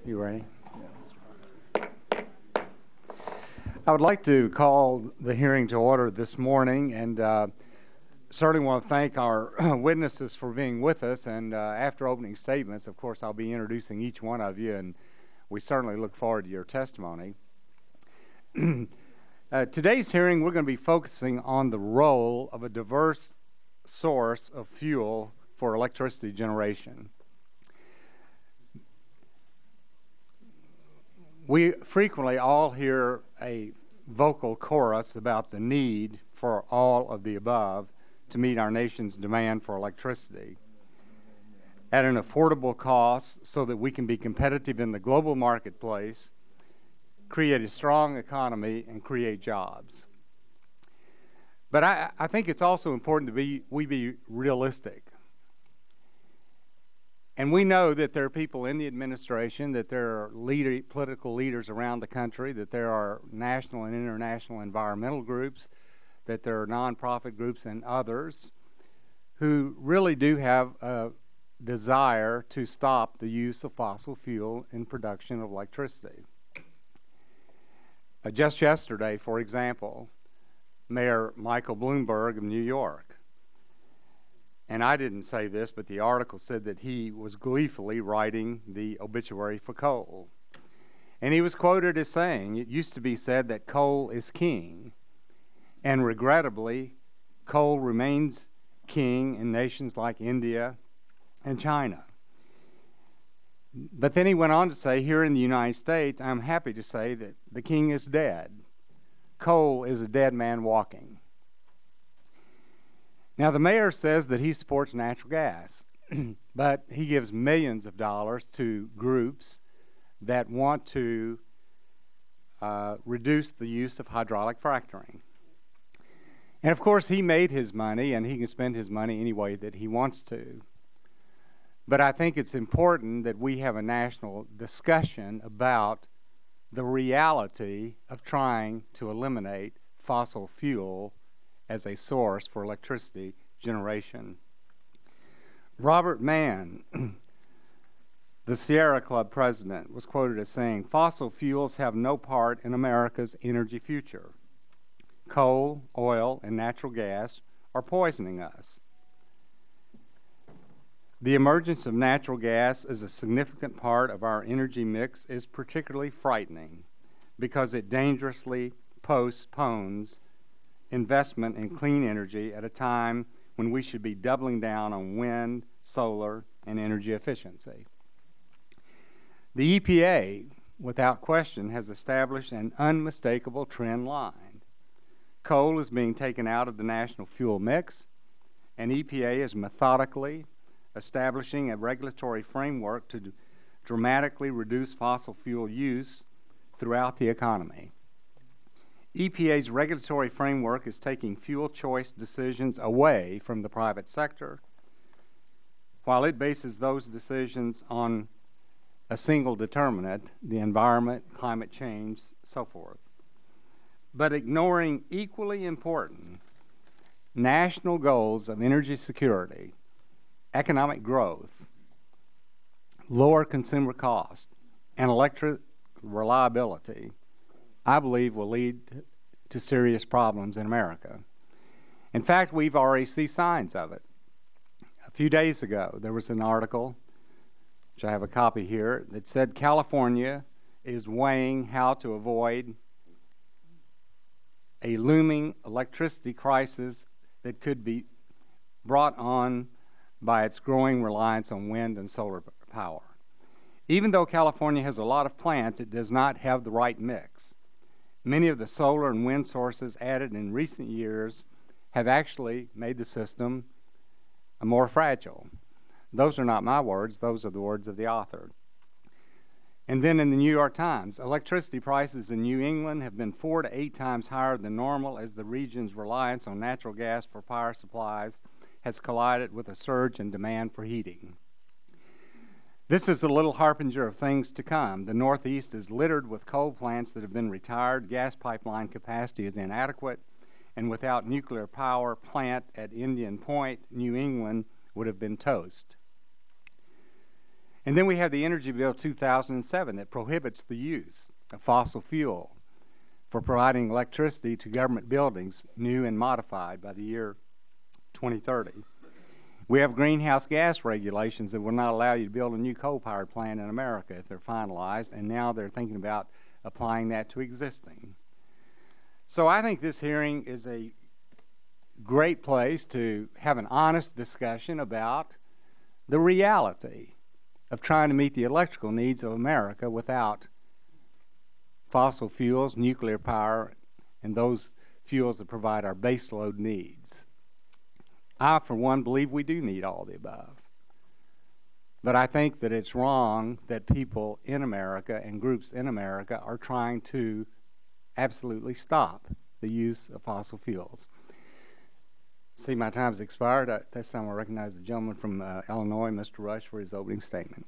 You ready? I would like to call the hearing to order this morning, and certainly want to thank our witnesses for being with us. And after opening statements, of course, I'll be introducing each one of you, and we certainly look forward to your testimony. Today's hearing, we're going to be focusing on the role of a diverse source of fuel for electricity generation. We frequently all hear a vocal chorus about the need for all of the above to meet our nation's demand for electricity at an affordable cost so that we can be competitive in the global marketplace, create a strong economy, and create jobs. But I think it's also important we be realistic. And we know that there are people in the administration, that there are political leaders around the country, that there are national and international environmental groups, that there are nonprofit groups and others who really do have a desire to stop the use of fossil fuel in production of electricity. Just yesterday, for example, Mayor Michael Bloomberg of New York, and I didn't say this, but the article said that he was gleefully writing the obituary for coal. And he was quoted as saying, "It used to be said that coal is king, and regrettably, coal remains king in nations like India and China." But then he went on to say, here in the United States, I'm happy to say that the king is dead. Coal is a dead man walking. Now, the mayor says that he supports natural gas, but he gives millions of dollars to groups that want to reduce the use of hydraulic fracturing. And of course, he made his money, and he can spend his money any way that he wants to. But I think it's important that we have a national discussion about the reality of trying to eliminate fossil fuel as a source for electricity generation. Robert Mann, the Sierra Club president, was quoted as saying, "Fossil fuels have no part in America's energy future. Coal, oil, and natural gas are poisoning us." The emergence of natural gas as a significant part of our energy mix is particularly frightening because it dangerously postpones investment in clean energy at a time when we should be doubling down on wind, solar, and energy efficiency. The EPA, without question, has established an unmistakable trend line. Coal is being taken out of the national fuel mix, and EPA is methodically establishing a regulatory framework to dramatically reduce fossil fuel use throughout the economy. EPA's regulatory framework is taking fuel choice decisions away from the private sector, while it bases those decisions on a single determinant, the environment, climate change, so forth, but ignoring equally important national goals of energy security, economic growth, lower consumer cost, and electric reliability, I believe will lead to serious problems in America. In fact, we've already seen signs of it. A few days ago, there was an article, which I have a copy here, that said California is weighing how to avoid a looming electricity crisis that could be brought on by its growing reliance on wind and solar power. Even though California has a lot of plants, it does not have the right mix. Many of the solar and wind sources added in recent years have actually made the system more fragile. Those are not my words, those are the words of the author. And then in the New York Times, electricity prices in New England have been 4 to 8 times higher than normal as the region's reliance on natural gas for power supplies has collided with a surge in demand for heating. This is a little harbinger of things to come. The Northeast is littered with coal plants that have been retired, gas pipeline capacity is inadequate, and without nuclear power plant at Indian Point, New England would have been toast. And then we have the Energy Bill 2007 that prohibits the use of fossil fuel for providing electricity to government buildings, new and modified by the year 2030. We have greenhouse gas regulations that will not allow you to build a new coal-powered plant in America if they're finalized, and now they're thinking about applying that to existing. So I think this hearing is a great place to have an honest discussion about the reality of trying to meet the electrical needs of America without fossil fuels, nuclear power, and those fuels that provide our baseload needs. I, for one, believe we do need all the above. But I think that it's wrong that people in America and groups in America are trying to absolutely stop the use of fossil fuels. See, my time's expired. This time I recognize the gentleman from Illinois, Mr. Rush, for his opening statement.